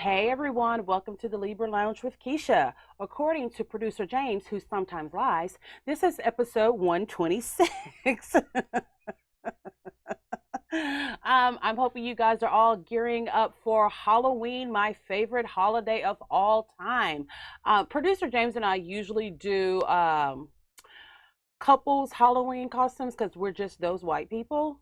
Hey everyone, welcome to the Libra Lounge with Keisha. According to producer James, who sometimes lies, this is episode 126. I'm hoping you guys are all gearing up for Halloween, my favorite holiday of all time. Producer James and I usually do couples Halloween costumes because we're just those white people.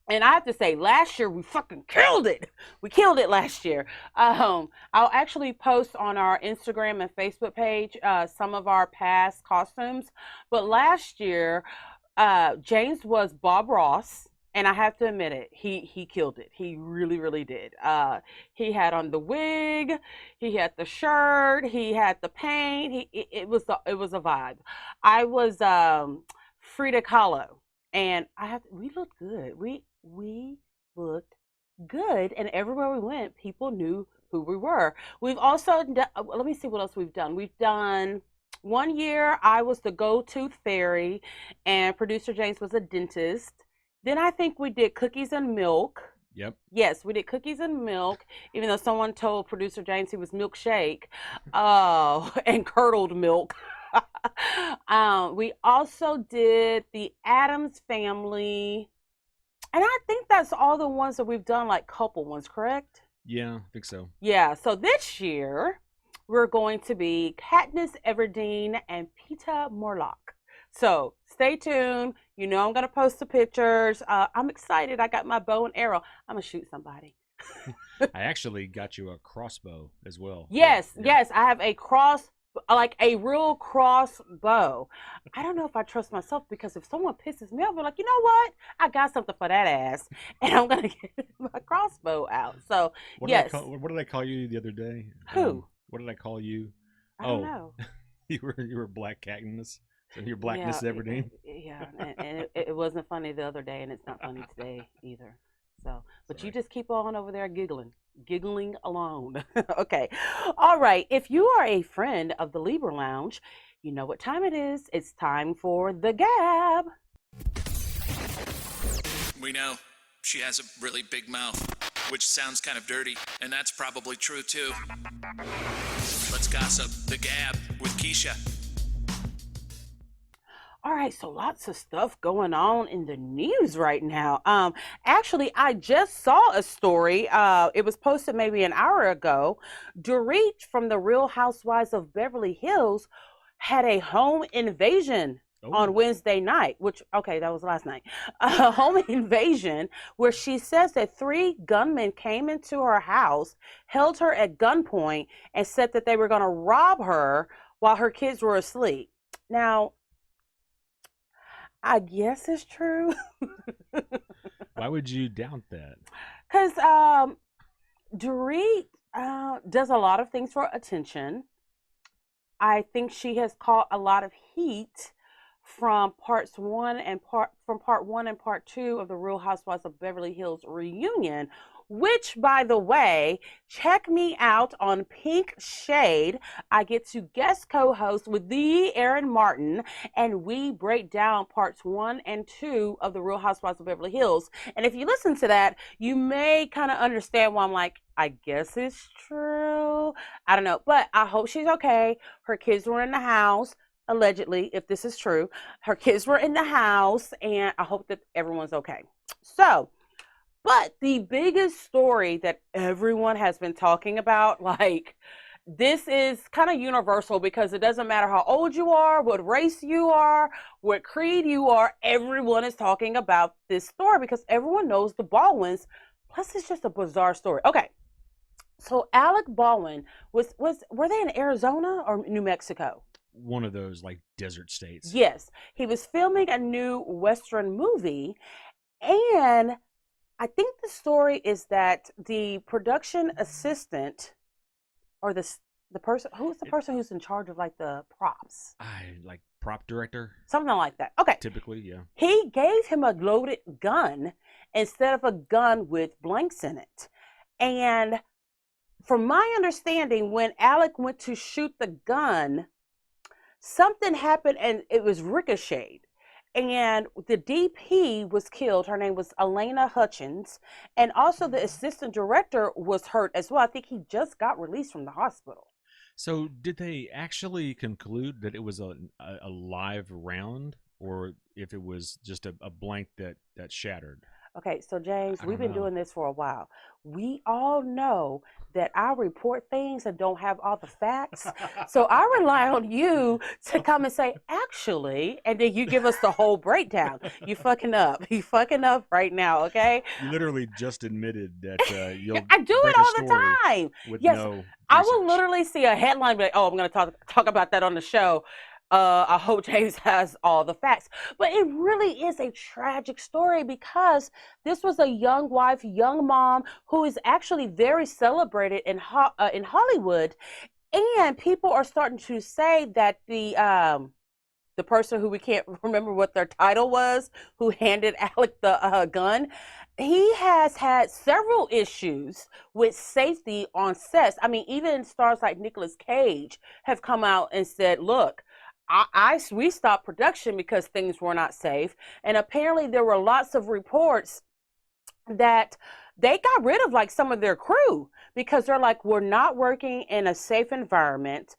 And I have to say, last year we fucking killed it. We killed it last year. I'll actually post on our Instagram and Facebook page some of our past costumes. But last year, James was Bob Ross, and I have to admit it, he killed it. He really, really did. He had on the wig, he had the shirt, he had the paint. It was a vibe. I was Frida Kahlo, and we looked good. We looked good, and everywhere we went, people knew who we were. We've also done, let me see what else we've done. We've done one year I was the go-tooth fairy, and producer James was a dentist. Then I think we did cookies and milk. Yep. Yes, we did cookies and milk, even though someone told producer James he was milkshake, and curdled milk. We also did the Addams Family. And I think that's all the ones that we've done, like couple ones, correct? Yeah, I think so. Yeah, so this year we're going to be Katniss Everdeen and Peeta Morlock. So stay tuned. You know I'm going to post the pictures. I'm excited. I got my bow and arrow. I'm going to shoot somebody. I actually got you a crossbow as well. Yes, Yeah. yes. I have a like a real crossbow. I don't know if I trust myself because if someone pisses me off, I'm like, you know what? I got something for that ass, and I'm gonna get my crossbow out. So yes. What did I call you the other day? Who? What did I call you? I don't know. you were Black Katniss. So you're Blackness Everdeen. Yeah, and it wasn't funny the other day, and it's not funny today either. So, but Sorry. you just keep on over there giggling alone. Okay. All right. If you are a friend of the Libra Lounge, you know what time it is. It's time for the Gab. We know she has a really big mouth, which sounds kind of dirty, and that's probably true too. Let's gossip. The Gab with Keisha. All right, so lots of stuff going on in the news right now. Actually, I just saw a story. It was posted maybe an hour ago. Dorit from the Real Housewives of Beverly Hills had a home invasion on Wednesday night, that was last night. A home invasion where she says that 3 gunmen came into her house, held her at gunpoint, and said that they were going to rob her while her kids were asleep. Now, I guess it's true. Why would you doubt that? Because Dorit does a lot of things for attention. I think she has caught a lot of heat from part one and part 2 of the Real Housewives of Beverly Hills reunion, which, by the way, check me out on Pink Shade. I get to guest co-host with the Aaron Martin, and we break down parts 1 and 2 of the Real Housewives of Beverly Hills. And if you listen to that, you may kind of understand why I'm like, I guess it's true. I don't know, but I hope she's okay. Her kids were in the house. Allegedly, if this is true, her kids were in the house, and I hope that everyone's okay. So, but the biggest story that everyone has been talking about, like, this is kind of universal because it doesn't matter how old you are, what race you are, what creed you are, everyone is talking about this story because everyone knows the Baldwins. Plus, it's just a bizarre story. Okay, so Alec Baldwin were they in Arizona or New Mexico? One of those like desert states. Yes, he was filming a new Western movie, and I think the story is that the production assistant, or the person who's in charge of like the props, Like prop director, something like that. Okay, typically, yeah. He gave him a loaded gun instead of a gun with blanks in it, and from my understanding, when Alec went to shoot the gun, something happened and it was ricocheted. And the DP was killed. Her name was Elena Hutchins. And also the assistant director was hurt as well. I think he just got released from the hospital. So did they actually conclude that it was a live round, or if it was just a blank that shattered? Okay, so James, I we've don't been know. doing this for a while. We all know that I report things and don't have all the facts. So I rely on you to come and say, actually, and then you give us the whole breakdown. You fucking up. You fucking up right now, okay? You literally just admitted that you'll I do break it a all the story time. with Yes, no I will research. literally see a headline like, "Oh, I'm going to talk about that on the show." I hope James has all the facts, but it really is a tragic story because this was a young wife, young mom who is actually very celebrated in Hollywood, and people are starting to say that the person who we can't remember what their title was, who handed Alec the gun, he has had several issues with safety on sets. I mean, even stars like Nicolas Cage have come out and said, look, we stopped production because things were not safe. And apparently there were lots of reports that they got rid of like some of their crew because they're like, we're not working in a safe environment.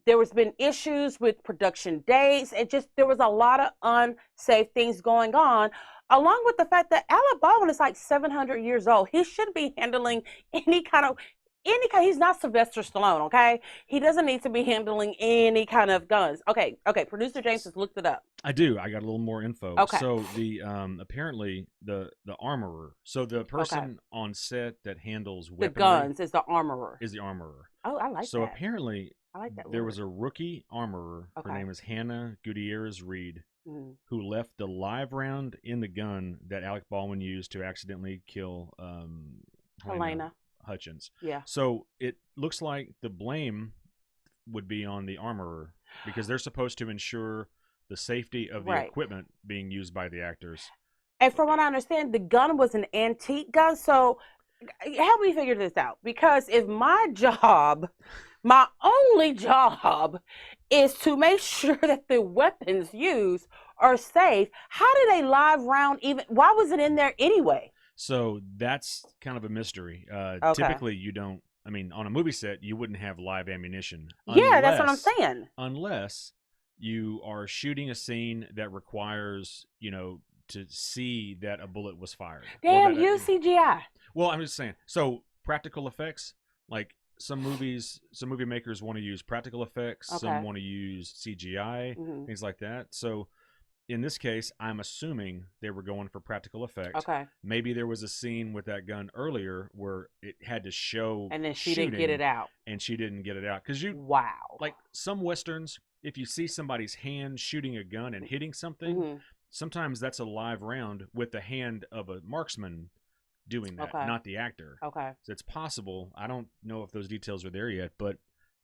There was been issues with production dates, and just there was a lot of unsafe things going on, along with the fact that Alec Baldwin is like 700 years old. He should be handling any kind of he's not Sylvester Stallone, okay? He doesn't need to be handling any kind of guns. Okay, producer James has looked it up. I do. I got a little more info. Okay. So the apparently the armorer. So the person Okay. on set that handles The weaponry guns is the armorer. is the armorer. Oh, I like So that. apparently I like that there word. was a rookie armorer. Her Okay. name is Hannah Gutierrez Reed, Mhm. who left the live round in the gun that Alec Baldwin used to accidentally kill Helena. Hutchins. Yeah. So it looks like the blame would be on the armorer because they're supposed to ensure the safety of the Right. equipment being used by the actors. And from what I understand, the gun was an antique gun. So help me figure this out. Because if my only job, is to make sure that the weapons used are safe, how did a live round even, why was it in there anyway? So that's kind of a mystery. Okay. Typically, you don't. I mean, on a movie set, you wouldn't have live ammunition. Yeah, that's what I'm saying. Unless you are shooting a scene that requires, to see that a bullet was fired. Damn, you CGI. Well, I'm just saying. So practical effects, like some movie makers want to use practical effects. Okay. Some want to use CGI, things like that. So in this case, I'm assuming they were going for practical effect. Okay. Maybe there was a scene with that gun earlier where it had to show and then she shooting, didn't get it out. and she didn't get it out because Wow. like some westerns, if you see somebody's hand shooting a gun and hitting something, sometimes that's a live round with the hand of a marksman doing that, not the actor. Okay. So it's possible. I don't know if those details are there yet, but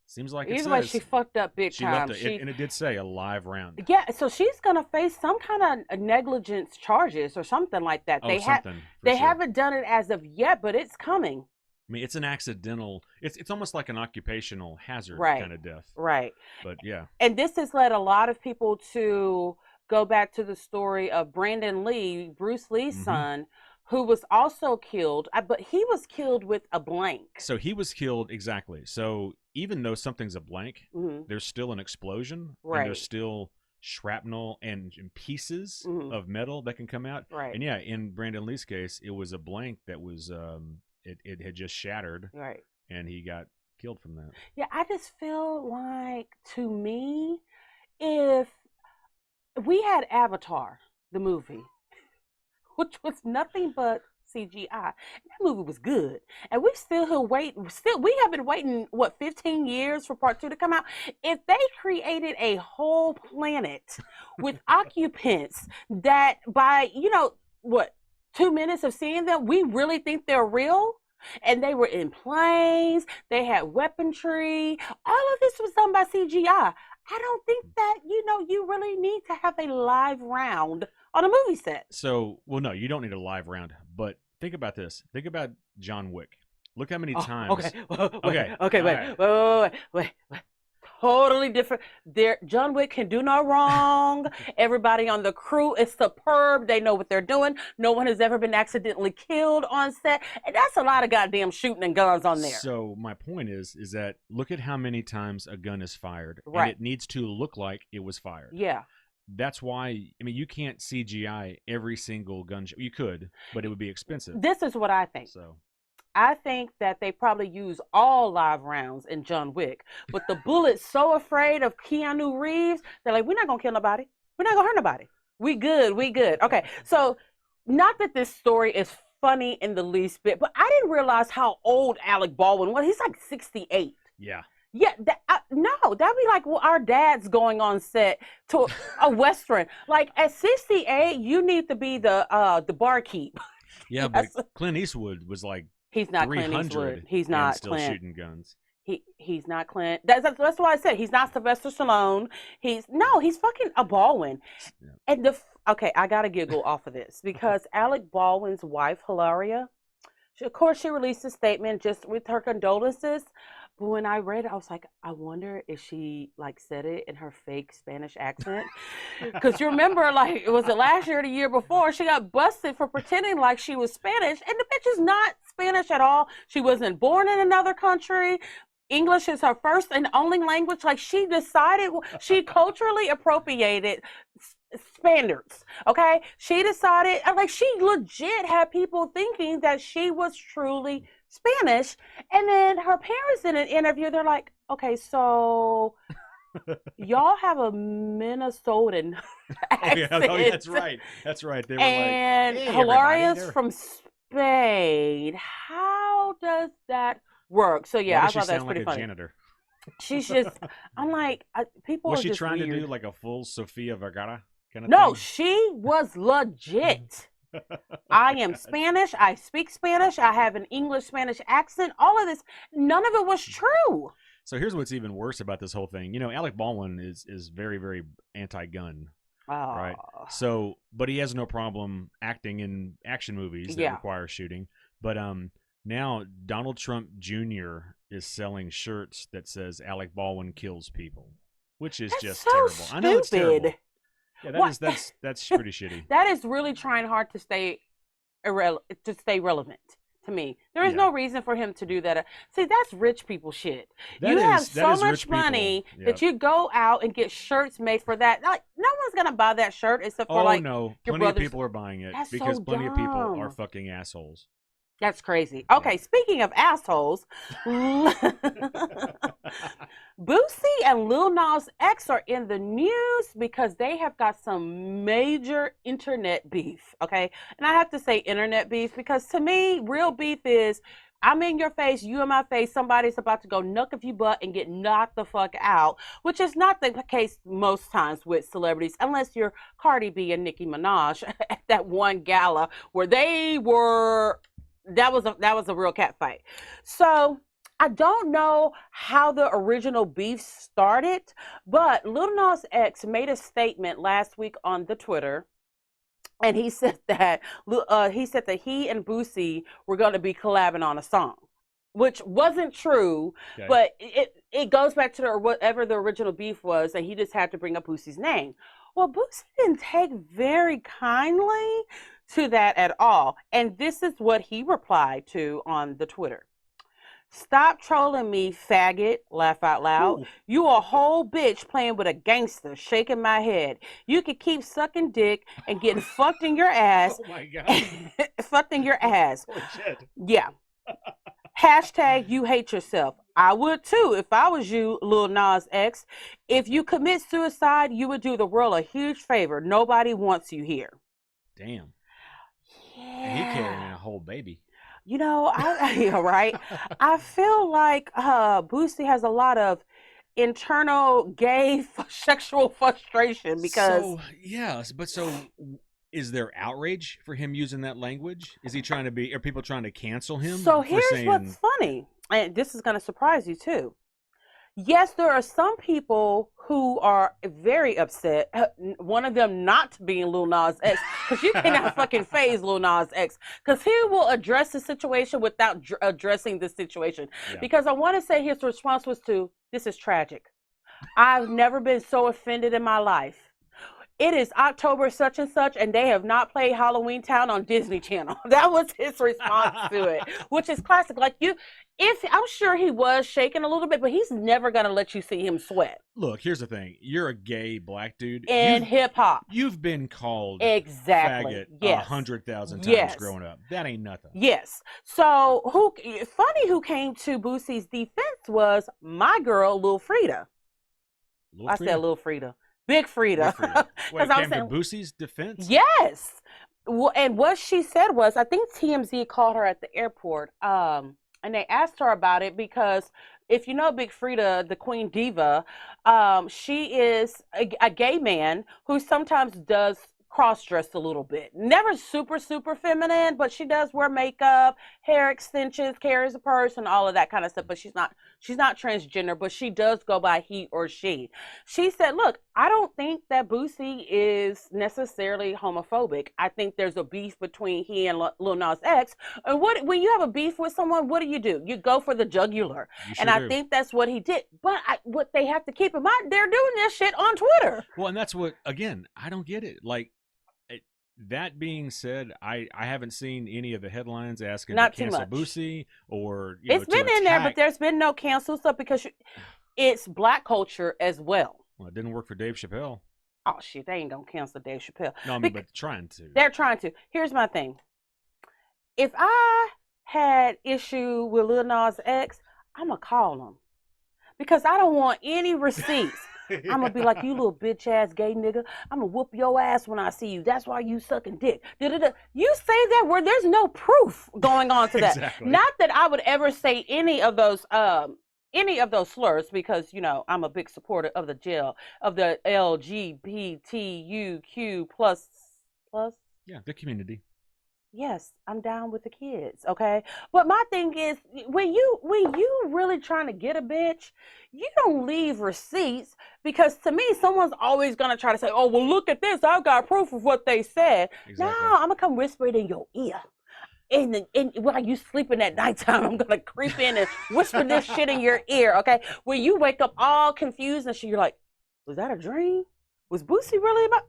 seems like Either way, she fucked up big time. And it did say a live round. Yeah, so she's gonna face some kind of negligence charges or something like that. Oh, they haven't done it as of yet, but it's coming. I mean, it's an accidental. It's almost like an occupational hazard kind of death. Right. But yeah. And this has led a lot of people to go back to the story of Brandon Lee, Bruce Lee's son, who was also killed, but he was killed with a blank. So he was killed, exactly. So even though something's a blank, there's still an explosion, and there's still shrapnel and pieces of metal that can come out. Right. And yeah, in Brandon Lee's case, it was a blank that was it had just shattered. Right. And he got killed from that. Yeah, I just feel like, to me, if we had Avatar, the movie, which was nothing but CGI. That movie was good, and we have been waiting 15 years for part 2 to come out. If they created a whole planet with occupants that by 2 minutes of seeing them, we really think they're real, and they were in planes, they had weaponry, all of this was done by CGI. I don't think that you really need to have a live round on a movie set. So, well, no, you don't need a live round. But think about this. Think about John Wick. Look how many times. Okay. Wait. totally different. John Wick can do no wrong. Everybody on the crew is superb. They know what they're doing. No one has ever been accidentally killed on set. And that's a lot of goddamn shooting and guns on there. So my point is that look at how many times a gun is fired. Right. And it needs to look like it was fired. Yeah. That's why, I mean, you can't CGI every single gun. You could, but it would be expensive. This is what I think. So I think that they probably use all live rounds in John Wick, but the bullet's so afraid of Keanu Reeves, they're like, we're not going to kill nobody. We're not going to hurt nobody. We good. Okay, so not that this story is funny in the least bit, but I didn't realize how old Alec Baldwin was. He's like 68. Yeah. Yeah, no, that'd be like our dad's going on set to a Western. Like at 68, you need to be the barkeep. Yeah, but Clint Eastwood was like he's not Clint Eastwood. He's not still Clint. shooting guns. He's not Clint. That's why I said he's not Sylvester Stallone. He's fucking a Baldwin. Yeah. And okay, I gotta giggle off of this because Alec Baldwin's wife Hilaria, of course, she released a statement just with her condolences. But when I read it, I was like, I wonder if she like said it in her fake Spanish accent. Because you remember, like, was it last year or the year before, she got busted for pretending like she was Spanish. And the bitch is not Spanish at all. She wasn't born in another country. English is her first and only language. Like, she decided, she culturally appropriated standards, okay? She decided, like, she legit had people thinking that she was truly Spanish. And then her parents in an interview, they're like, okay, so y'all have a Minnesotan accent. Oh, yeah, that's right. They were and like, hey, Hilaria's from Spain. How does that work? So yeah, I thought that's pretty funny. Janitor? She's just, I'm like, people was are she just trying weird. to do like a full Sofia Vergara kind of No, thing? she was legit. I am Spanish. I speak Spanish. I have an English-Spanish accent. All of this, none of it was true. So here's what's even worse about this whole thing. You know, Alec Baldwin is very, very anti-gun, right? So, but he has no problem acting in action movies that require shooting. But now Donald Trump Jr. is selling shirts that says Alec Baldwin kills people, which is just so terrible. Stupid. I know it's terrible. Yeah, that's pretty shitty. That is really trying hard to stay relevant to me. There is no reason for him to do that. See, that's rich people shit. You have so much money that you go out and get shirts made for that. Like, no one's gonna buy that shirt except for no, plenty of people are buying it because plenty of people are fucking assholes. That's crazy. Okay, speaking of assholes, Boosie and LilNasX are in the news because they have got some major internet beef, okay? And I have to say internet beef because to me, real beef is I'm in your face, you in my face, somebody's about to go knuck of your butt and get knocked the fuck out, which is not the case most times with celebrities, unless you're Cardi B and Nicki Minaj at that one gala where they were... That was a real cat fight. So I don't know how the original beef started, but LilNasX made a statement last week on the Twitter, and he said that he and Boosie were going to be collabing on a song, which wasn't true, but it goes back to whatever the original beef was, and he just had to bring up Boosie's name. Well, Boosie didn't take very kindly to that at all. And this is what he replied to on the Twitter. Stop trolling me, faggot, laugh out loud. Ooh. You a whole bitch playing with a gangster, shaking my head. You could keep sucking dick and getting fucked in your ass. Oh my God. Fucked in your ass. Oh, shit. Yeah. Hashtag you hate yourself. I would too if I was you, LilNasX. If you commit suicide, you would do the world a huge favor. Nobody wants you here. Damn. Yeah. And he carrying a whole baby. You know, right? I feel like Boosie has a lot of internal gay sexual frustration because... So, yeah, but so is there outrage for him using that language? Is he trying to be... Are people trying to cancel him? So here's what's funny, and this is going to surprise you too. Yes, there are some people who are very upset. One of them not being LilNasX, because you cannot fucking phase LilNasX, because he will address the situation without addressing the situation. Yeah. Because I want to say his response was to, this is tragic. I've never been so offended in my life. It is October such and such, and they have not played Halloween Town on Disney Channel. That was his response to it, which is classic. Like if I'm sure he was shaking a little bit, but he's never gonna let you see him sweat. Look, here's the thing: you're a gay black dude in hip hop. You've been called exactly faggot 100,000 times growing up. That ain't nothing. Yes. So who came to Boosie's defense was my girl, Lil Frida. I said Lil Frida. Big Frida. Wait, came to Boosie's defense? Yes. And what she said was, I think TMZ called her at the airport, and they asked her about it because if you know Big Frida, the Queen Diva, she is a gay man who sometimes does cross-dress a little bit. Never super feminine, but she does wear makeup, hair extensions, carries a purse, and all of that kind of stuff. But she's not transgender, but she does go by he or she. She said, look, I don't think that Boosie is necessarily homophobic. I think there's a beef between he and LilNasX. And when you have a beef with someone, what do? You go for the jugular. And I think that's what he did. But what they have to keep in mind, they're doing this shit on Twitter. Well, and that's what, again, I don't get it. Like, that being said, I haven't seen any of the headlines asking to cancel Boosie or it's been in there, but there's been no cancel stuff because it's black culture as well. Well, it didn't work for Dave Chappelle. Oh shit, they ain't gonna cancel Dave Chappelle. No, I mean, but trying to. They're trying to. Here's my thing. If I had issue with LilNasX, I'm gonna call him because I don't want any receipts. I'm gonna be like, you little bitch ass gay nigga. I'm gonna whoop your ass when I see you. That's why you sucking dick. Da-da-da. You say that where there's no proof going on to that. Exactly. Not that I would ever say any of those slurs because I'm a big supporter of the LGBTQ plus. Yeah, the community. Yes, I'm down with the kids, okay? But my thing is, when you really trying to get a bitch, you don't leave receipts because to me, someone's always gonna try to say, "Oh, well, look at this. I've got proof of what they said." Exactly. No, I'm gonna come whisper it in your ear, and while you sleeping at nighttime, I'm gonna creep in and whisper this shit in your ear, okay? When you wake up all confused and shit, you're like, "Was that a dream? Was Boosie really about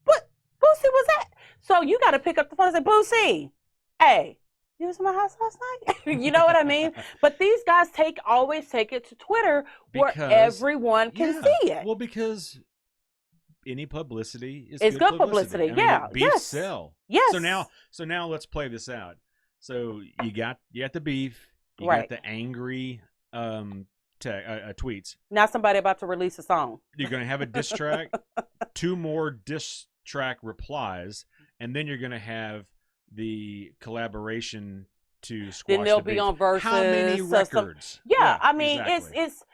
what? Boosie was that?" So you got to pick up the phone and say, Boosie, hey, you was in my house last night? You know what I mean? But these guys always take it to Twitter where everyone can see it. Well, because any publicity is good publicity. I mean, beef sell. Yes. So now let's play this out. So you got the beef, you got the angry tweets. Now somebody about to release a song. You're going to have a diss track, 2 more diss track replies, and then you're going to have the collaboration to squash then they'll the beef. Be on Versus. How many records? Yeah, I mean, exactly. it's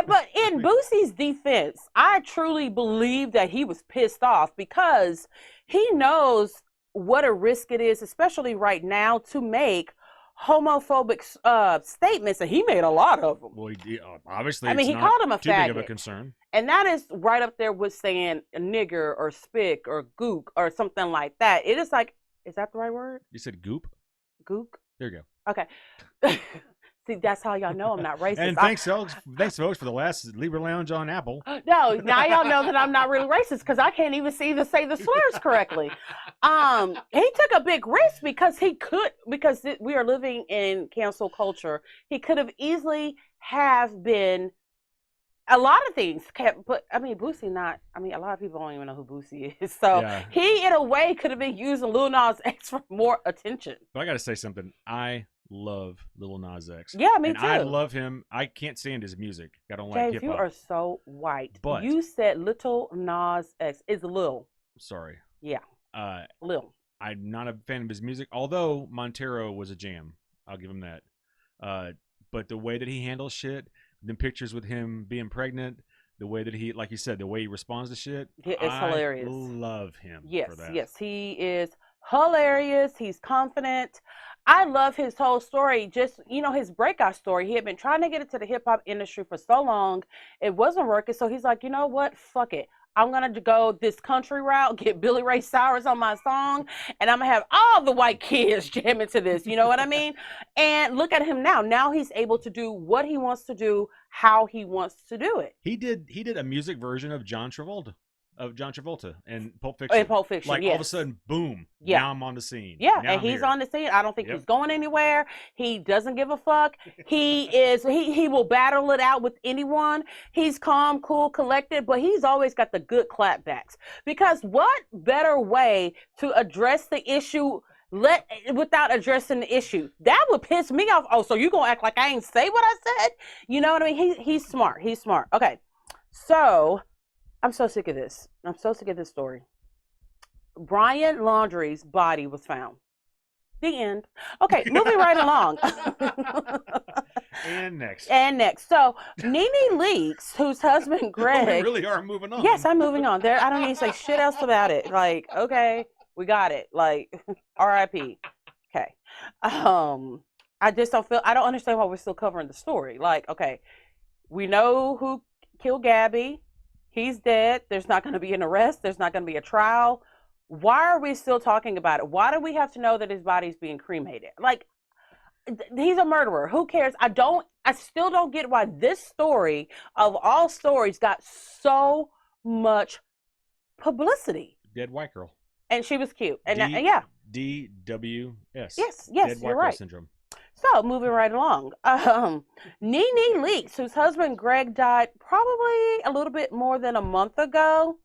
but in Boosie's defense, I truly believe that he was pissed off because he knows what a risk it is, especially right now, to make homophobic statements, and he made a lot of them. Well, obviously, I mean, he called him a too faggot. Big of a concern. And that is right up there with saying a nigger or spick or gook or something like that. It is like, is that the right word? You said goop? Gook? There you go. Okay. See, that's how y'all know I'm not racist. And thanks, folks, for the last Libra Lounge on Apple. No, now y'all know that I'm not really racist because I can't even say the slurs correctly. He took a big risk because we are living in cancel culture. He could have easily have been a lot of things, but I mean, Boosie a lot of people don't even know who Boosie is. So he, in a way, could have been using LilNasX for more attention. But I got to say something. I love LilNasX. Yeah, me too. I love him. I can't stand his music. I don't like hip hop. You are so white. But you said Little Nas X is Lil. Sorry. Yeah. Lil. I'm not a fan of his music, although Montero was a jam. I'll give him that. But the way that he handles shit, the pictures with him being pregnant, the way that he, like you said, the way he responds to shit, it's hilarious. I love him for that. Yes, he is hilarious. He's confident. I love his whole story. Just, his breakout story. He had been trying to get into the hip hop industry for so long. It wasn't working. So he's like, you know what? Fuck it. I'm going to go this country route, get Billy Ray Cyrus on my song, and I'm going to have all the white kids jamming to this. You know what I mean? And look at him now. Now he's able to do what he wants to do, how he wants to do it. He did a music version of John Travolta in Pulp Fiction. In Pulp Fiction, like yes. All of a sudden, boom! Yeah. Now I'm on the scene. Yeah, now and he's on the scene. I don't think he's going anywhere. He doesn't give a fuck. He will battle it out with anyone. He's calm, cool, collected, but he's always got the good clapbacks. Because what better way to address the issue without addressing the issue? That would piss me off. Oh, so you gonna act like I ain't say what I said? You know what I mean? He's smart. He's smart. Okay, so I'm so sick of this. I'm so sick of this story. Brian Laundrie's body was found. The end. Okay, moving right along. And next. So, Nene Leakes, whose husband Greg. We really are moving on. Yes, I'm moving on. I don't need to say shit else about it. Like, okay, we got it. Like, R.I.P. Okay. I don't understand why we're still covering the story. Like, okay, we know who killed Gabby. He's dead. There's not going to be an arrest. There's not going to be a trial. Why are we still talking about it? Why do we have to know that his body's being cremated? Like, he's a murderer. Who cares? I still don't get why this story of all stories got so much publicity. Dead white girl. And she was cute. And DWS. Yes, Dead white you're girl right. syndrome. So, moving right along. Nene Leakes, whose husband Greg died probably a little bit more than a month ago.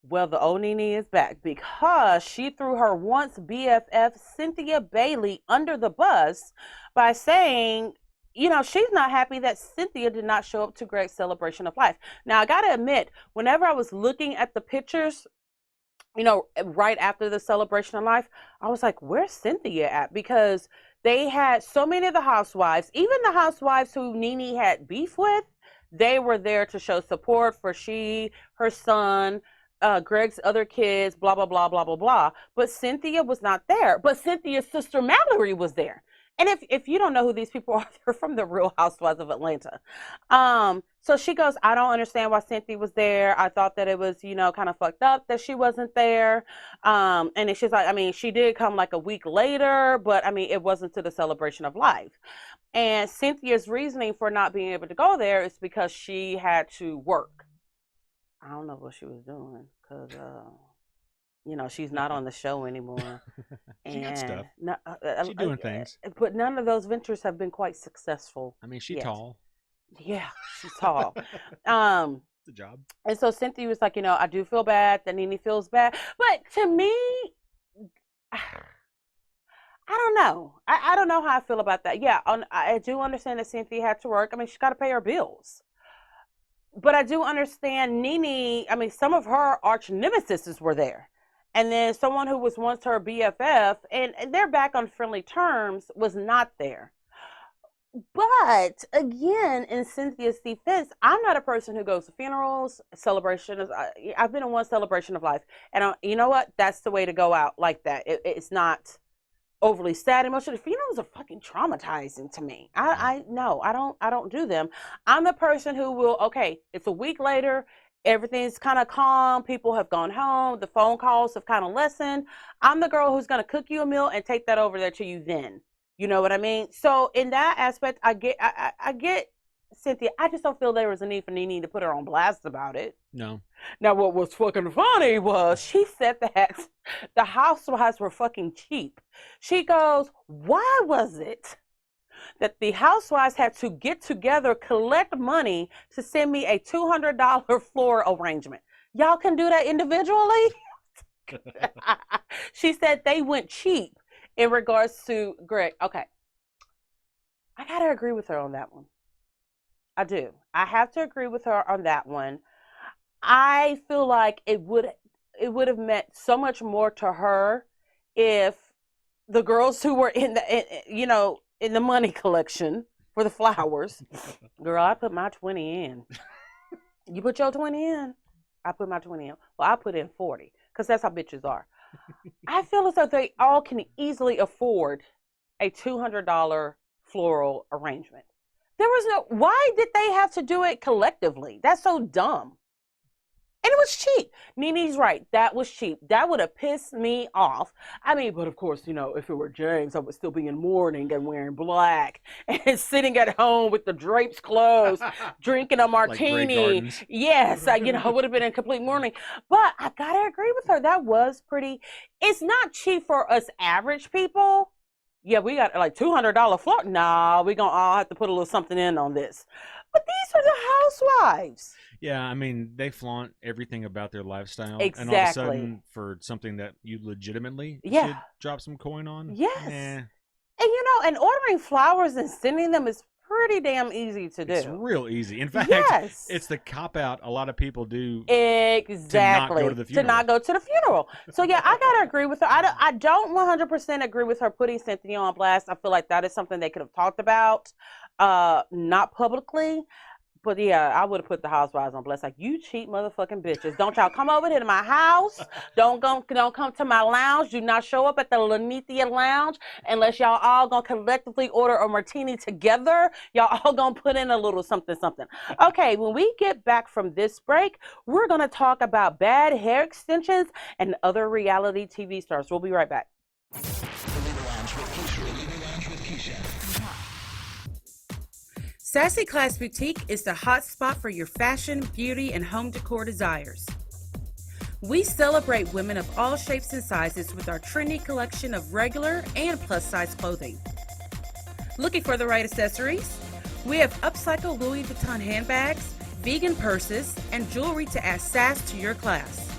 Well, the old Nene is back because she threw her once BFF Cynthia Bailey under the bus by saying, she's not happy that Cynthia did not show up to Greg's celebration of life. Now, I got to admit, whenever I was looking at the pictures, right after the celebration of life, I was like, where's Cynthia at? Because they had so many of the housewives, even the housewives who Nene had beef with, they were there to show support for her son, Greg's other kids, blah, blah, blah, blah, blah, blah. But Cynthia was not there. But Cynthia's sister Mallory was there. And if you don't know who these people are, they're from the Real Housewives of Atlanta. So she goes, I don't understand why Cynthia was there. I thought that it was, kind of fucked up that she wasn't there. And then she's like, she did come like a week later, but it wasn't to the celebration of life. And Cynthia's reasoning for not being able to go there is because she had to work. I don't know what she was doing because, she's not on the show anymore. She got stuff. She's doing things. But none of those ventures have been quite successful. She's tall. Yeah, she's tall. It's a job. And so Cynthia was like, I do feel bad that Nene feels bad. But to me, I don't know. I don't know how I feel about that. Yeah, I do understand that Cynthia had to work. She's got to pay her bills. But I do understand Nene, some of her arch nemesis were there. And then someone who was once her BFF, and they're back on friendly terms, was not there. But again, in Cynthia's defense, I'm not a person who goes to funerals, celebrations. I've been in one celebration of life. And you know what? That's the way to go out like that. It's not overly sad emotional. Funerals are fucking traumatizing to me. I don't do them. I'm the person who will, okay, it's a week later, everything's kind of calm, people have gone home, the phone calls have kind of lessened. I'm the girl who's going to cook you a meal and take that over there to you then. You know what I mean? So in that aspect, I get Cynthia. I just don't feel there was a need for Nene to put her on blast about it. No. Now, what was fucking funny was she said that the housewives were fucking cheap. She goes, why was it that the housewives had to get together, collect money to send me a $200 floral arrangement? Y'all can do that individually? She said they went cheap in regards to Greg. Okay. I got to agree with her on that one. I do. I have to agree with her on that one. I feel like it would have meant so much more to her if the girls who were in the money collection for the flowers, girl, I put my 20 in. You put your 20 in, I put my 20 in. Well, I put in 40 because that's how bitches are. I feel as though they all can easily afford a $200 floral arrangement. Why did they have to do it collectively? That's so dumb. And it was cheap. Nene's right. That was cheap. That would have pissed me off. I mean, but of course, if it were James, I would still be in mourning and wearing black and sitting at home with the drapes closed, drinking a martini. Like yes, I would have been in complete mourning. But I gotta agree with her. That was pretty. It's not cheap for us average people. Yeah, we got like $200 floor. Nah, we gonna all have to put a little something in on this. But these are the housewives. Yeah, I mean, they flaunt everything about their lifestyle. Exactly. And all of a sudden, for something that you legitimately should drop some coin on. Yes. And and ordering flowers and sending them is pretty damn easy to do. It's real easy. In fact, it's the cop-out a lot of people do. Exactly. To not go to the funeral. So, yeah, I got to agree with her. I don't 100% agree with her putting Cynthia on blast. I feel like that is something they could have talked about, not publicly. But yeah, I would have put the housewives on blast. Like, you cheap motherfucking bitches. Don't y'all come over here to my house. Don't come to my lounge. Do not show up at the Lenithia lounge unless y'all all gonna collectively order a martini together. Y'all all gonna put in a little something, something. Okay, when we get back from this break, we're gonna talk about bad hair extensions and other reality TV stars. We'll be right back. Sassy Class Boutique is the hot spot for your fashion, beauty, and home decor desires. We celebrate women of all shapes and sizes with our trendy collection of regular and plus-size clothing. Looking for the right accessories? We have upcycled Louis Vuitton handbags, vegan purses, and jewelry to add sass to your class.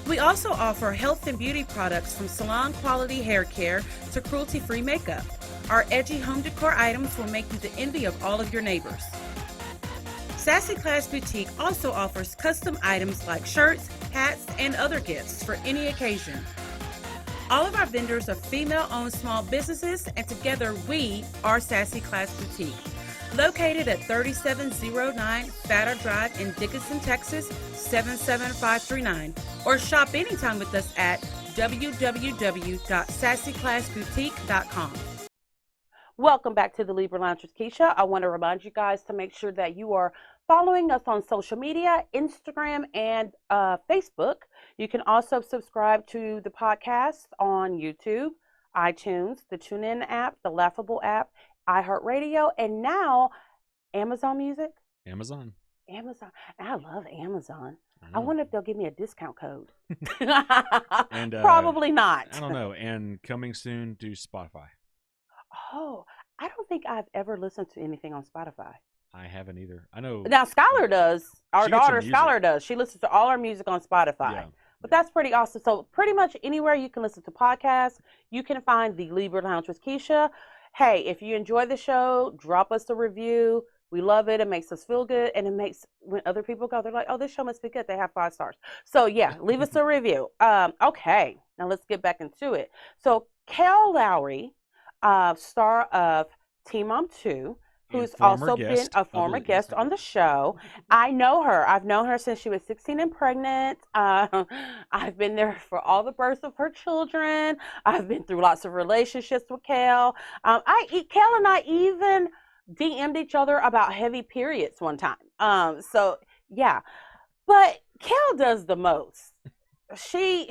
We also offer health and beauty products from salon-quality hair care to cruelty-free makeup. Our edgy home decor items will make you the envy of all of your neighbors. Sassy Class Boutique also offers custom items like shirts, hats, and other gifts for any occasion. All of our vendors are female-owned small businesses, and together we are Sassy Class Boutique. Located at 3709 Fatter Drive in Dickinson, Texas, 77539. Or shop anytime with us at www.sassyclassboutique.com. Welcome back to the Libra Lounge with Keisha. I want to remind you guys to make sure that you are following us on social media, Instagram, and Facebook. You can also subscribe to the podcast on YouTube, iTunes, the TuneIn app, the Laughable app, iHeartRadio, and now Amazon Music. Amazon. And I love Amazon. I wonder if they'll give me a discount code. And probably not. I don't know. And coming soon to Spotify. Oh, I don't think I've ever listened to anything on Spotify. I haven't either. I know. Now, Skylar does. Our daughter, Skylar, does. She listens to all our music on Spotify. Yeah. But that's pretty awesome. So pretty much anywhere you can listen to podcasts, you can find the Libra Lounge with Keisha. Hey, if you enjoy the show, drop us a review. We love it. It makes us feel good. And it makes, when other people go, they're like, oh, this show must be good. They have 5 stars. So, yeah, leave us a review. Okay, now let's get back into it. So, Kel Lowry, star of Teen Mom 2, who's also been a former guest on the show. I know her. I've known her since she was 16 and pregnant. I've been there for all the births of her children. I've been through lots of relationships with Kel. Kel and I even DM'd each other about heavy periods one time. So, yeah. But Kel does the most. She,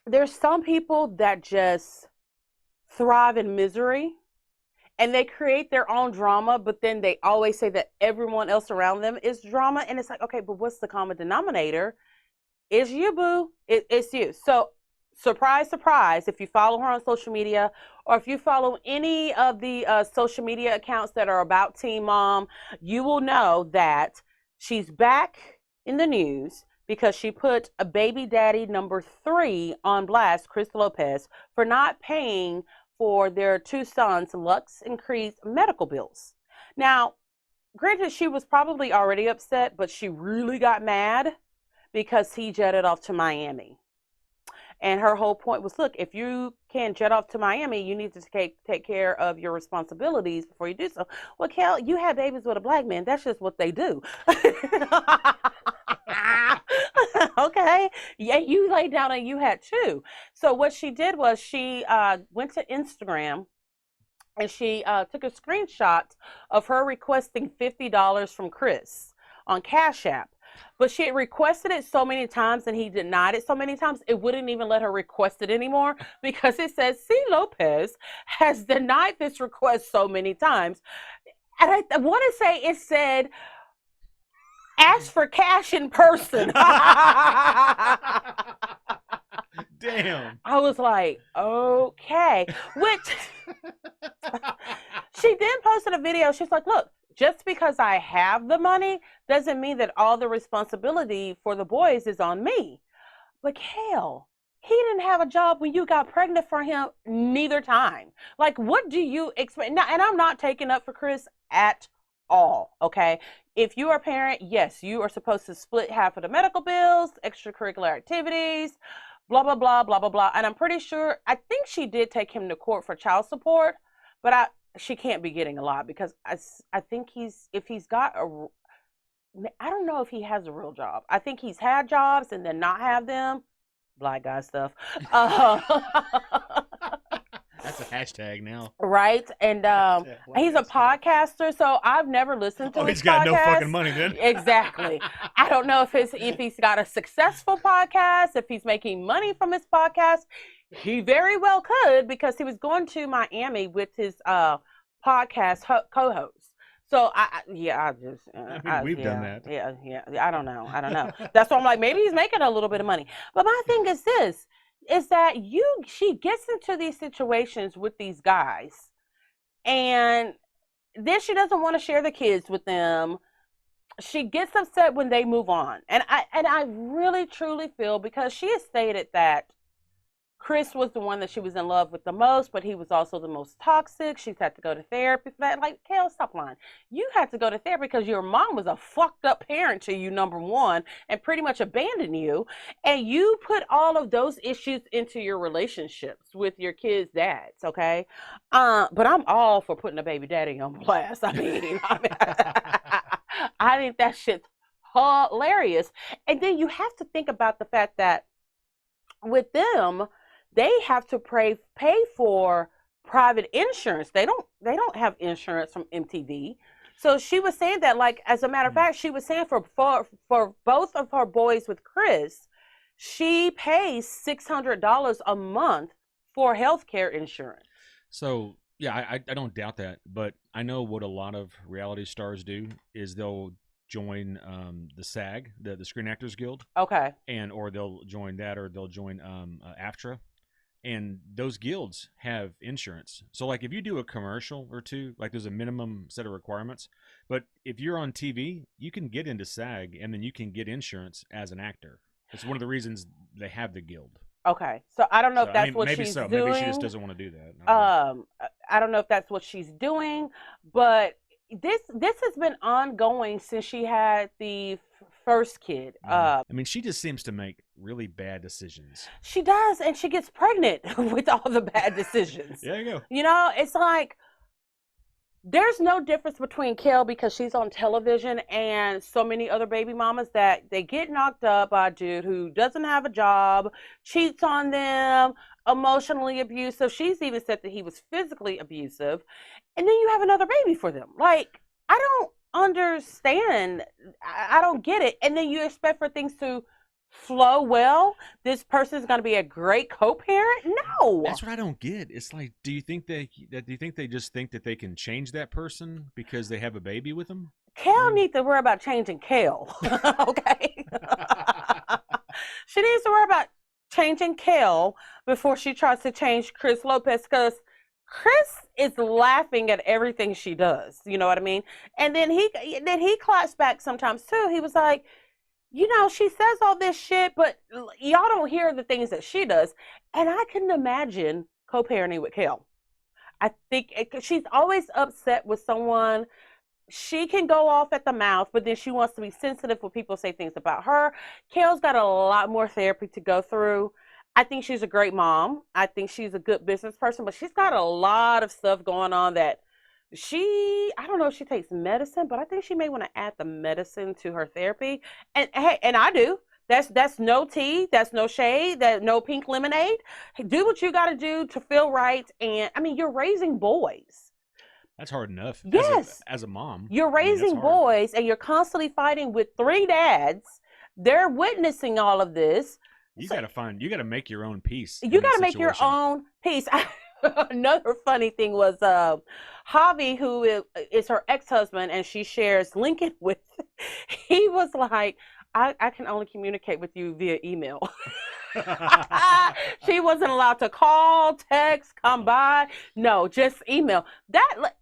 there's some people that just thrive in misery and they create their own drama, but then they always say that everyone else around them is drama. And it's like, okay, but what's the common denominator? It's you, boo. It's you. So surprise, surprise, if you follow her on social media or if you follow any of the social media accounts that are about Teen Mom, you will know that she's back in the news because she put a baby daddy number 3 on blast, Chris Lopez, for not paying for their 2 sons, Lux and Creed's medical bills. Now, granted, she was probably already upset, but she really got mad because he jetted off to Miami. And her whole point was, look, if you can jet off to Miami, you need to take care of your responsibilities before you do so. Well, Kel, you had babies with a black man. That's just what they do. Okay. Yeah, you laid down and you had 2. So what she did was she went to Instagram and she took a screenshot of her requesting $50 from Chris on Cash App. But she had requested it so many times and he denied it so many times, it wouldn't even let her request it anymore because it says, C. Lopez has denied this request so many times. And I want to say it said, ask for cash in person. Damn. I was like, okay. Which she then posted a video. She's like, look, just because I have the money doesn't mean that all the responsibility for the boys is on me. But hell, he didn't have a job when you got pregnant for him neither time. Like, what do you expect? Now, and I'm not taking up for Chris at all, okay? If you are a parent, yes, you are supposed to split half of the medical bills, extracurricular activities, blah, blah, blah, blah, blah, blah. And I'm pretty sure, I think she did take him to court for child support, but she can't be getting a lot because I think if he's got I don't know if he has a real job. I think he's had jobs and then not have them. Black guy stuff. That's a hashtag now. Right? And he's a podcaster, so I've never listened to his he's got podcast. no fucking money then. Exactly. I don't know if he's got a successful podcast, if he's making money from his podcast. He very well could because he was going to Miami with his podcast co-host. So we've done that. Yeah. I don't know. That's why I'm like, maybe he's making a little bit of money. But my thing is this, is that she gets into these situations with these guys and then she doesn't want to share the kids with them. She gets upset when they move on. And I really truly feel, because she has stated that Chris was the one that she was in love with the most, but he was also the most toxic. She's had to go to therapy for that. Like, Kale, stop lying. You had to go to therapy because your mom was a fucked up parent to you, number one, and pretty much abandoned you. And you put all of those issues into your relationships with your kids' dads, okay? But I'm all for putting a baby daddy on blast. I think that shit's hilarious. And then you have to think about the fact that with them, they have to pay for private insurance. They don't have insurance from MTV. So she was saying that, like, as a matter of fact, she was saying for both of her boys with Chris, she pays $600 a month for healthcare insurance. So yeah, I don't doubt that, but I know what a lot of reality stars do is they'll join the SAG, the Screen Actors Guild. Okay. Or they'll join that, or they'll join AFTRA. And those guilds have insurance. So, like, if you do a commercial or two, like, there's a minimum set of requirements. But if you're on TV, you can get into SAG, and then you can get insurance as an actor. It's one of the reasons they have the guild. Okay. So I don't know if that's what maybe she's so. doing. Maybe she just doesn't want to do that. I don't know if that's what she's doing, but this has been ongoing since she had the first kid. I mean, she just seems to make really bad decisions. She does, and she gets pregnant with all the bad decisions. There you go. You know, it's like there's no difference between Kel, because she's on television, and so many other baby mamas that they get knocked up by a dude who doesn't have a job, cheats on them, emotionally abusive. She's even said that he was physically abusive. And then you have another baby for them. Like, I don't understand. I don't get it. And then you expect for things to flow well. This person's going to be a great co-parent? No. That's what I don't get. It's like, do you think they just think that they can change that person because they have a baby with them? Kel needs to worry about changing Kel. Okay? She needs to worry about changing Kel before she tries to change Chris Lopez, because Chris is laughing at everything she does. You know what I mean? And then he claps back sometimes too. He was like, you know, she says all this shit, but y'all don't hear the things that she does. And I couldn't imagine co-parenting with Kel. I think she's always upset with someone. She can go off at the mouth, but then she wants to be sensitive when people say things about her. Kel's got a lot more therapy to go through. I think she's a great mom. I think she's a good business person, but she's got a lot of stuff going on that I don't know if she takes medicine, but I think she may want to add the medicine to her therapy. And hey, and I do. That's no tea. That's no shade. That no pink lemonade. Do what you got to do to feel right. And I mean, you're raising boys. That's hard enough. Yes. As a mom. You're raising boys and you're constantly fighting with 3 dads. They're witnessing all of this. You got to make your own peace. You got to make your own peace. Another funny thing was Javi, who is her ex-husband, and she shares Lincoln with, he was like, I can only communicate with you via email. She wasn't allowed to call, text, come by. No, just email.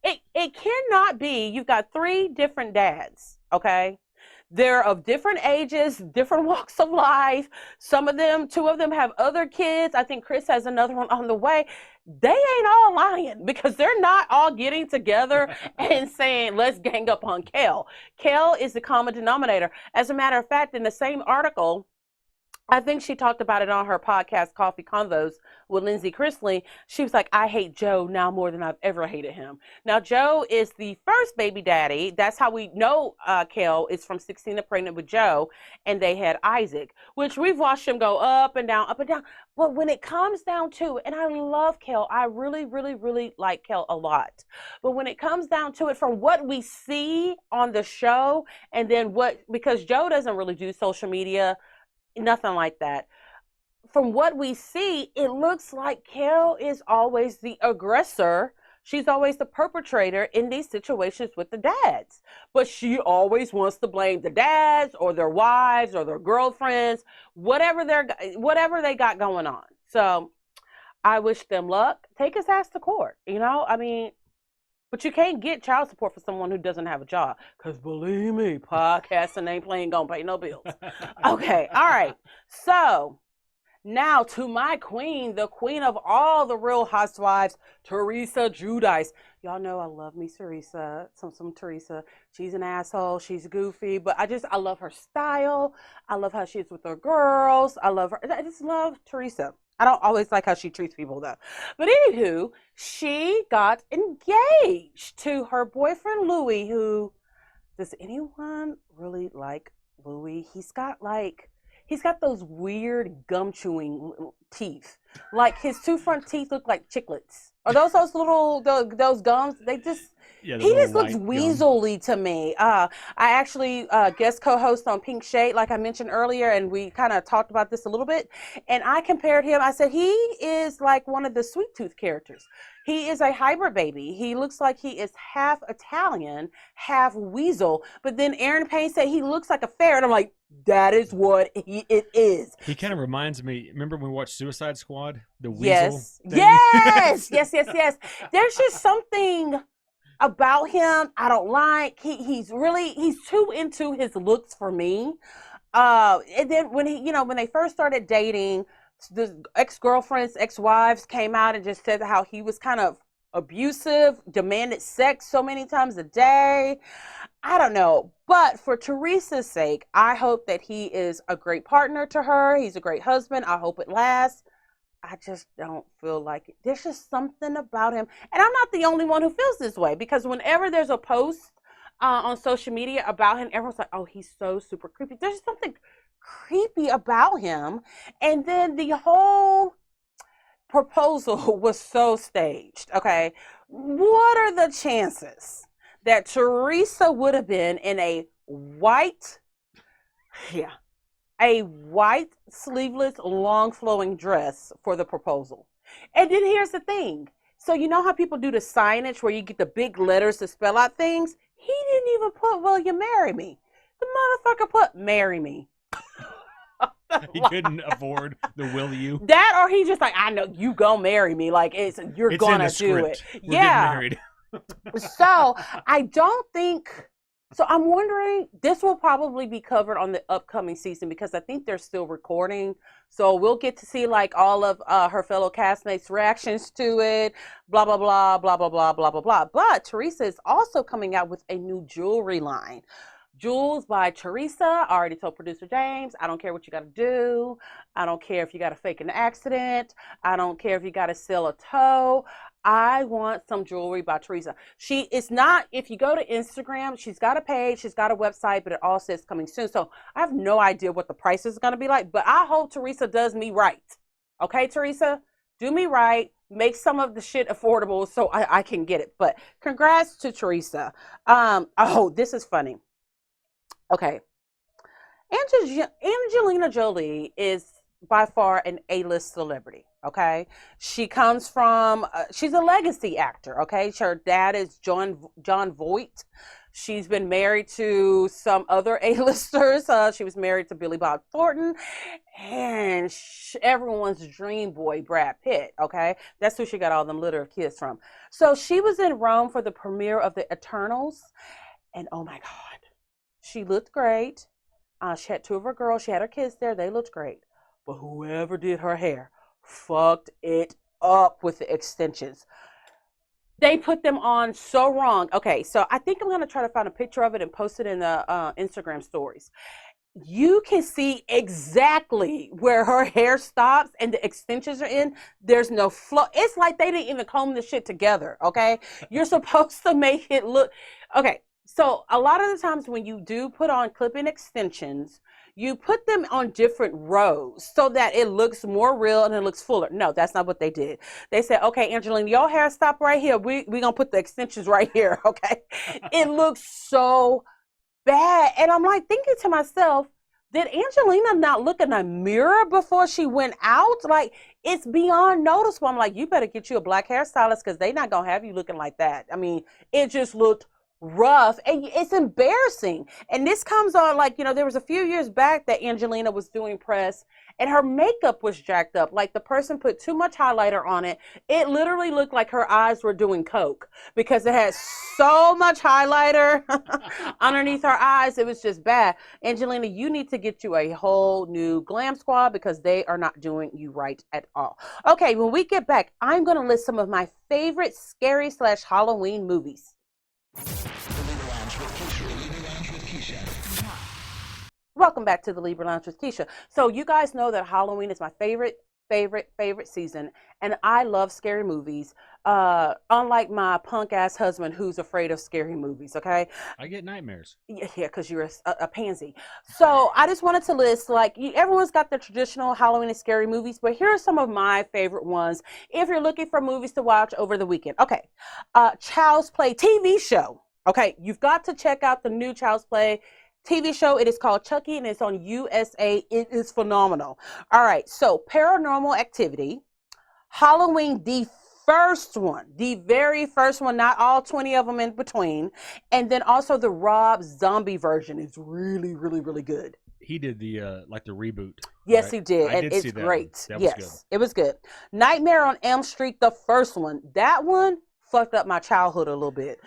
It cannot be. You've got 3 different dads, okay? They're of different ages, different walks of life. 2 of them have other kids. I think Chris has another one on the way. They ain't all lying because they're not all getting together and saying, let's gang up on Kel. Kel is the common denominator. As a matter of fact, in the same article, I think she talked about it on her podcast, Coffee Convos with Lindsay Chrisley. She was like, I hate Joe now more than I've ever hated him. Now, Joe is the first baby daddy. That's how we know Kel is from 16 and Pregnant with Joe, and they had Isaac, which we've watched him go up and down, up and down. But when it comes down to it, and I love Kel, I really, really, really like Kel a lot. But when it comes down to it, from what we see on the show, and then because Joe doesn't really do social media, nothing like that. From what we see, it looks like Kel is always the aggressor. She's always the perpetrator in these situations with the dads. But she always wants to blame the dads or their wives or their girlfriends, whatever they got going on. So I wish them luck. Take his ass to court, I mean, but you can't get child support for someone who doesn't have a job. Because believe me, podcasting ain't gonna pay no bills. Okay, all right. So now to my queen, the queen of all the Real Housewives, Teresa Giudice. Y'all know I love me Teresa, some Teresa. She's an asshole. She's goofy, but I love her style. I love how she is with her girls. I just love Teresa. I don't always like how she treats people, though. But anywho, she got engaged to her boyfriend, Louis, who, does anyone really like Louis? He's got those weird gum chewing teeth. Like his 2 front teeth look like chiclets. Are those those gums? He just looks weaselly to me. I actually guest co-host on Pink Shade, like I mentioned earlier, and we kind of talked about this a little bit. And I compared him. I said he is like one of the Sweet Tooth characters. He is a hybrid baby. He looks like he is half Italian, half weasel. But then Aaron Payne said he looks like a ferret. I'm like, that is what it is. He kind of reminds me, remember when we watched Suicide Squad? The weasel thing? Yes. There's just something about him I don't like. He's too into his looks for me. And then when they first started dating, the ex-girlfriends, ex-wives came out and just said how he was kind of abusive, demanded sex so many times a day. I don't know. But for Teresa's sake, I hope that he is a great partner to her. He's a great husband. I hope it lasts. I just don't feel like it. There's just something about him. And I'm not the only one who feels this way, because whenever there's a post on social media about him, everyone's like, oh, he's so super creepy. There's something creepy about him. And then the whole proposal was so staged. Okay. What are the chances that Teresa would have been in a white sleeveless, long flowing dress for the proposal? And then here's the thing. So you know how people do the signage where you get the big letters to spell out things? He didn't even put, will you marry me? The motherfucker put, marry me. He couldn't afford the will you. That, or he just like, I know you gonna marry me. Like it's gonna do it. We're getting married. So I don't think. So I'm wondering, this will probably be covered on the upcoming season, because I think they're still recording. So we'll get to see like all of her fellow castmates' reactions to it, blah, blah, blah, blah, blah, blah, blah, blah, blah. But Teresa is also coming out with a new jewelry line. Jewels by Teresa. I already told producer James, I don't care what you got to do. I don't care if you got to fake an accident. I don't care if you got to sell a toe. I want some jewelry by Teresa. It's not, if you go to Instagram, she's got a page, she's got a website, but it all says coming soon. So I have no idea what the price is going to be like, but I hope Teresa does me right. Okay, Teresa, do me right. make some of the shit affordable so I can get it. But congrats to Teresa. Oh, this is funny. Okay. Angelina Jolie is by far an A-list celebrity. Okay. She comes from, she's a legacy actor. Okay. Her dad is John Voight. She's been married to some other A-listers. She was married to Billy Bob Thornton and everyone's dream boy, Brad Pitt. Okay. That's who she got all them litter of kids from. So she was in Rome for the premiere of the Eternals. And oh my God, she looked great. She had two of her girls. She had her kids there. They looked great. But whoever did her hair fucked it up with the extensions. They put them on so wrong. Okay, so I think I'm going to try to find a picture of it and post it in the Instagram stories. You can see exactly where her hair stops and the extensions are in. There's no flow. It's like they didn't even comb the shit together, okay? You're supposed to make it look... Okay, so a lot of the times when you do put on clip-in extensions, you put them on different rows so that it looks more real and it looks fuller. No, that's not what they did. They said, okay, Angelina, your hair stop right here. We're going to put the extensions right here, okay? It looks so bad. And I'm like thinking to myself, did Angelina not look in a mirror before she went out? Like, it's beyond noticeable. I'm like, you better get you a black hairstylist because they're not going to have you looking like that. I mean, it just looked rough and it's embarrassing. And this comes on like, you know, there was a few years back that Angelina was doing press and her makeup was jacked up. Like the person put too much highlighter on it. It literally looked like her eyes were doing coke because it had so much highlighter underneath her eyes. It was just bad. Angelina, you need to get you a whole new glam squad because they are not doing you right at all. Okay, when we get back, I'm going to list some of my favorite scary / Halloween movies. Welcome back to the Libra Lounge with Keisha. So you guys know that Halloween is my favorite season, and I love scary movies. Unlike my punk ass husband who's afraid of scary movies. Okay, I get nightmares. Yeah, because you're a pansy. So I just wanted to list like everyone's got their traditional Halloween and scary movies, but here are some of my favorite ones. If you're looking for movies to watch over the weekend, okay, Child's Play TV show. Okay, you've got to check out the new Child's Play TV show. It is called Chucky and it's on USA. It is phenomenal. All right, so Paranormal Activity, Halloween, the first one, the very first one, not all 20 of them in between, and then also the Rob Zombie version is really, really, really good. He did the like the reboot. Yes, right? he did, and it's great. That was good. It was good. Nightmare on Elm Street, the first one. That one fucked up my childhood a little bit.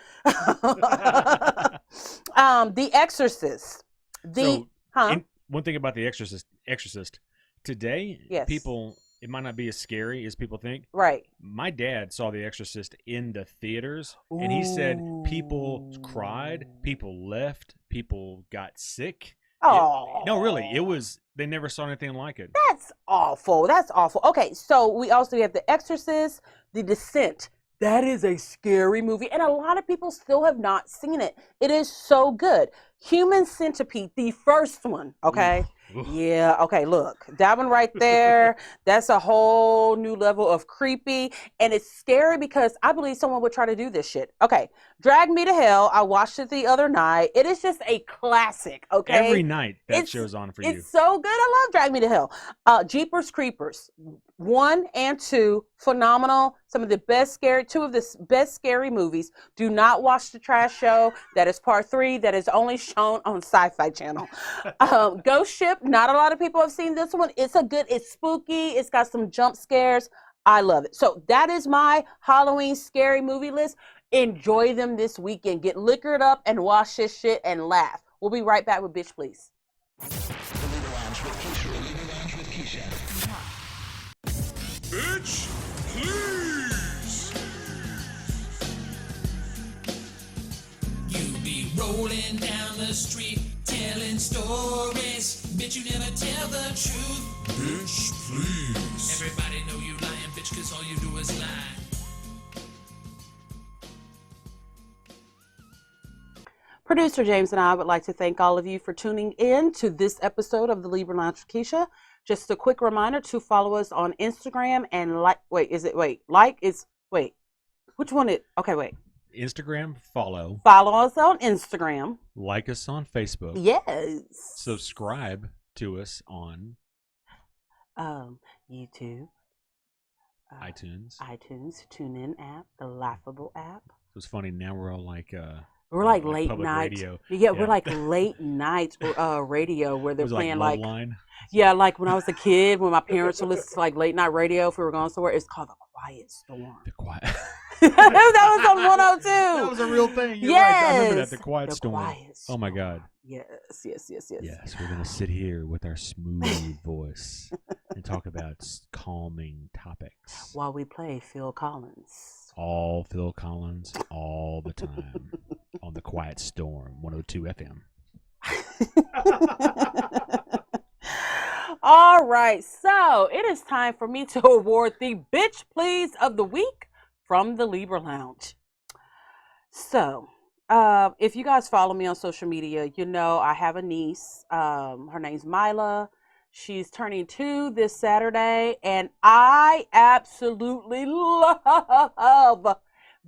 The Exorcist. One thing about the Exorcist today, yes. People, it might not be as scary as people think. Right. My dad saw the Exorcist in the theaters, and he said people cried, people left, people got sick. Oh no, really, it was. They never saw anything like it. That's awful. That's awful. Okay, so we also have The Exorcist, The Descent. That is a scary movie, and a lot of people still have not seen it. It is so good. Human Centipede, the first one, okay? Oof. Yeah, okay, look. That one right there, that's a whole new level of creepy, and it's scary because I believe someone would try to do this shit. Okay, Drag Me to Hell, I watched it the other night. It is just a classic, okay? Every night that show's on for you. It's so good. I love Drag Me to Hell. Jeepers Creepers, 1 and 2, phenomenal. Some of the two of the best scary movies. Do not watch The Trash Show. That is part 3. That is only shown on Sci-Fi Channel. Ghost Ship. Not a lot of people have seen this one. It's spooky. It's got some jump scares. I love it. So that is my Halloween scary movie list. Enjoy them this weekend. Get liquored up and watch this shit and laugh. We'll be right back with Bitch Please. Bitch Please. You be rolling down the street telling stories. Bitch, you never tell the truth. Bitch Please. Everybody know you lying, bitch, cause all you do is lie. Producer James and I would like to thank all of you for tuning in to this episode of the Libra Lounge with Keisha. Just a quick reminder to follow us on Instagram and which one is, okay, wait. Instagram, follow. Follow us on Instagram. Like us on Facebook. Yes. Subscribe to us on YouTube. iTunes, TuneIn app, the Laughable app. It was funny. Now we're all like we're like late night radio. Yeah, we're like late night radio where they're playing like line. Yeah, like when I was a kid, when my parents would listen to like late night radio if we were going somewhere. It's called The Quiet Storm. The Quiet. That was on 102. That was a real thing. You're yes. Right. I remember that. The Quiet Storm. Oh my God. Yes. Yes, we're gonna sit here with our smooth voice and talk about calming topics while we play Phil Collins. All Phil Collins, all the time on the Quiet Storm, 102 FM. All right, so it is time for me to award the Bitch Please of the Week from the Libra Lounge. So, if you guys follow me on social media, you know I have a niece. Her name's Mila. She's turning 2 this Saturday, and I absolutely love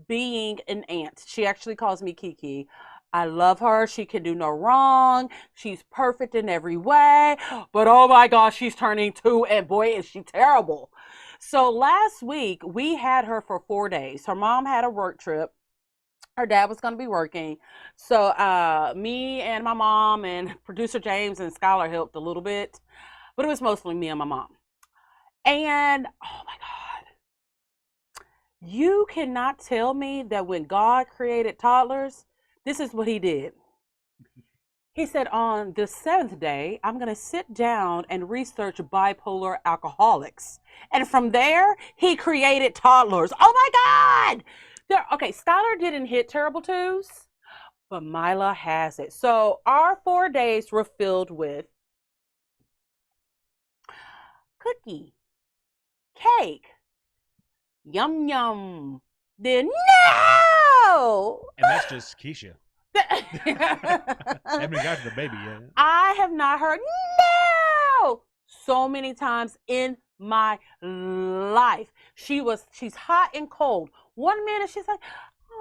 being an aunt. She actually calls me Kiki. I love her. She can do no wrong. She's perfect in every way. But oh my gosh, she's turning 2, and boy, is she terrible. So last week, we had her for 4 days. Her mom had a work trip. Her dad was going to be working. So me and my mom and producer James and Skylar helped a little bit. But it was mostly me and my mom. And, oh my God. You cannot tell me that when God created toddlers, this is what he did. He said, on the 7th day, I'm going to sit down and research bipolar alcoholics. And from there, he created toddlers. Oh my God! Okay, Skylar didn't hit terrible 2s, but Mila has it. So our 4 days were filled with cookie, cake, yum yum, then no! And that's just Keisha. Haven't got to the baby yet. I have not heard no so many times in my life. She's hot and cold. 1 minute she's like,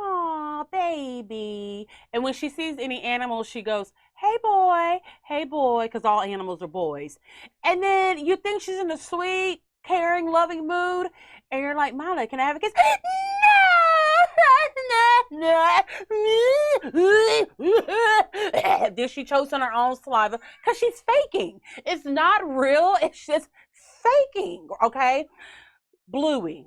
"Aw, baby," and when she sees any animal, she goes, hey boy," because all animals are boys. And then you think she's in a sweet, caring, loving mood, and you're like, Mila, can I have a kiss? No. Then she chokes on her own saliva because she's faking. It's not real. It's just faking. Okay, Bluey.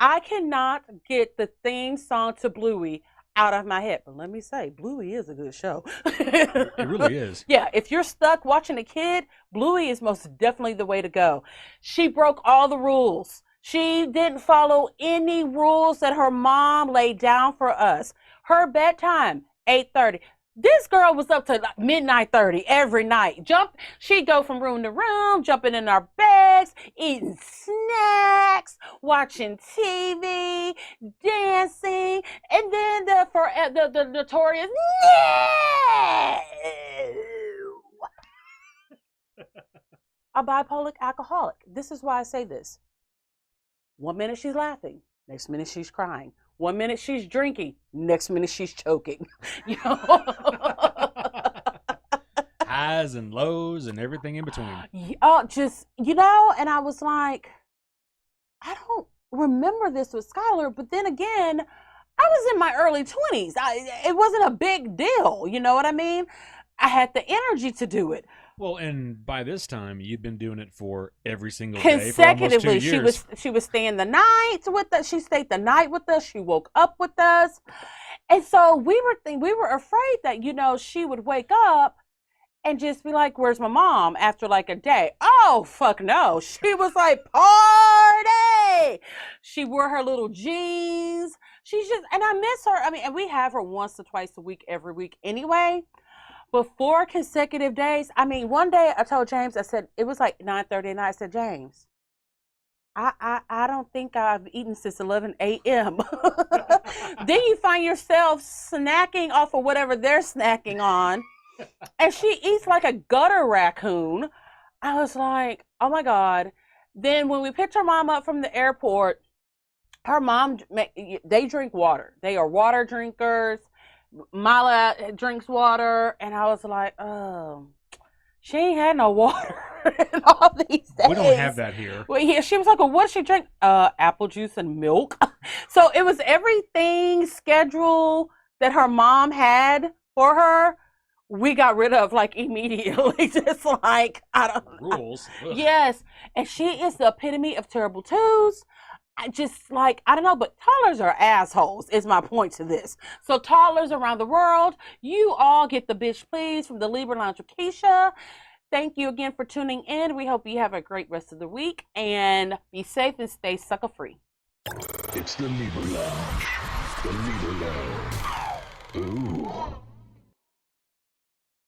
I cannot get the theme song to Bluey out of my head. But let me say, Bluey is a good show. It really is. Yeah, if you're stuck watching a kid, Bluey is most definitely the way to go. She broke all the rules. She didn't follow any rules that her mom laid down for us. Her bedtime, 8:30. This girl was up to midnight 30 every night. She'd go from room to room, jumping in our beds, eating snacks, watching TV, dancing, and then the notorious no. A bipolar alcoholic. This is why I say this. 1 minute she's laughing, next minute she's crying. 1 minute she's drinking, next minute she's choking. You know? Highs and lows and everything in between. Just, you know, and I was like, I don't remember this with Skylar, but then again, I was in my early 20s. It wasn't a big deal, you know what I mean? I had the energy to do it. Well, and by this time, you've been doing it for every single consecutively. Day for almost 2 years. She was staying the night with us. She stayed the night with us. She woke up with us, and so we were afraid that, you know, she would wake up and just be like, "Where's my mom?" after like a day. Oh fuck no! She was like, party. She wore her little jeans. She's just, and I miss her. I mean, and we have her once or twice a week, every week anyway. But 4 consecutive days. I mean, one day I told James, I said, it was like 9:30 at night. I said, James, I don't think I've eaten since 11 a.m. Then you find yourself snacking off of whatever they're snacking on. And she eats like a gutter raccoon. I was like, oh my God. Then when we picked her mom up from the airport, her mom, they drink water. They are water drinkers. Mala drinks water. And I was like, oh, she ain't had no water in all these days. We don't have that here. Well, yeah, she was like, well, what did she drink? Apple juice and milk. So it was everything schedule that her mom had for her. We got rid of like immediately. Just like, I don't rules. Yes. And she is the epitome of terrible twos. I just like, I don't know, but toddlers are assholes is my point to this. So toddlers around the world, you all get the bitch please from the Libra Lounge with Keisha. Thank you again for tuning in. We hope you have a great rest of the week and be safe and stay sucker free. It's the Libra Lounge. The Libra Lounge. Ooh.